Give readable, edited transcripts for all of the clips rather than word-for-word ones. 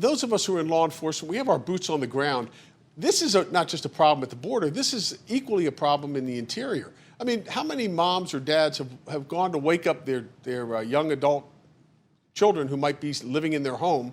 those of us who are in law enforcement, we have our boots on the ground. This is not just a problem at the border. This is equally a problem in the interior. I mean, how many moms or dads have gone to wake up their young adult children who might be living in their home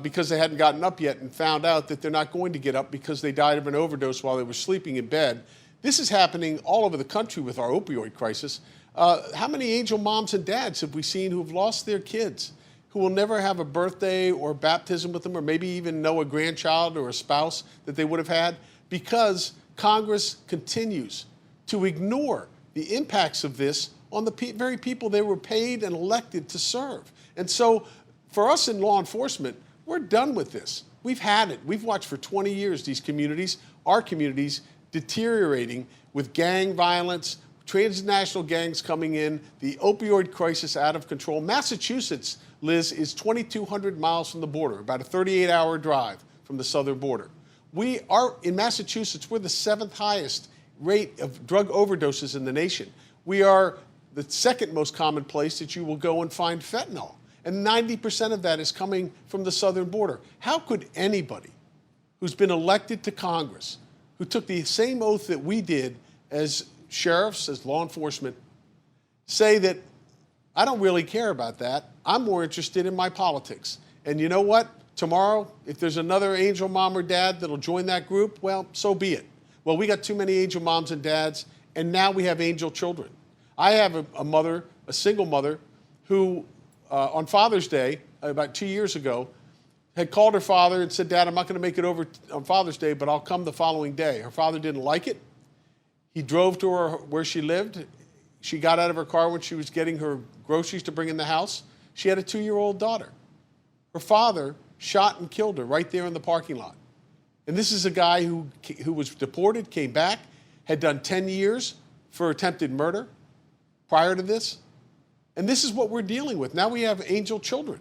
because they hadn't gotten up yet and found out that they're not going to get up because they died of an overdose while they were sleeping in bed? This is happening all over the country with our opioid crisis. How many angel moms and dads have we seen who have lost their kids, who will never have a birthday or baptism with them, or maybe even know a grandchild or a spouse that they would have had, because Congress continues to ignore the impacts of this on the very people they were paid and elected to serve. And so for us in law enforcement, we're done with this. We've had it. We've watched for 20 years these communities, our communities, deteriorating with gang violence, transnational gangs coming in, the opioid crisis out of control. Massachusetts, Liz, is 2,200 miles from the border, about a 38-hour drive from the southern border. In Massachusetts, we're the 7th highest rate of drug overdoses in the nation. We are the 2nd most common place that you will go and find fentanyl. And 90% of that is coming from the southern border. How could anybody who's been elected to Congress, who took the same oath that we did as sheriffs, as law enforcement, say that I don't really care about that. I'm more interested in my politics. And you know what? Tomorrow, if there's another angel mom or dad that'll join that group, well, so be it. Well, we got too many angel moms and dads, and now we have angel children. I have a mother, a single mother, who on Father's Day, about 2 years ago, had called her father and said, "Dad, I'm not going to make it over on Father's Day, but I'll come the following day." Her father didn't like it. He drove to her where she lived. She got out of her car when she was getting her groceries to bring in the house. She had a 2-year-old daughter. Her father shot and killed her right there in the parking lot. And this is a guy who was deported, came back, had done 10 years for attempted murder prior to this. And this is what we're dealing with. Now we have angel children.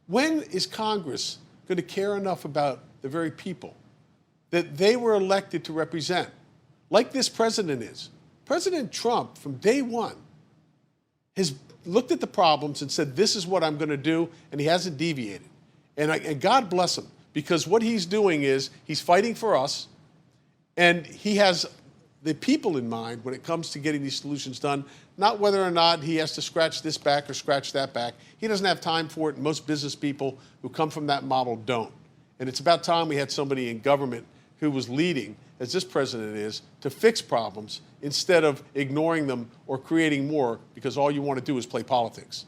When is Congress going to care enough about the very people that they were elected to represent, like this president is? President Trump, from day one, has looked at the problems and said, this is what I'm going to do, and he hasn't deviated. And God bless him, because what he's doing is he's fighting for us, and he has the people in mind when it comes to getting these solutions done, not whether or not he has to scratch this back or scratch that back. He doesn't have time for it, and most business people who come from that model don't. And it's about time we had somebody in government who was leading, as this president is, to fix problems instead of ignoring them or creating more, because all you want to do is play politics.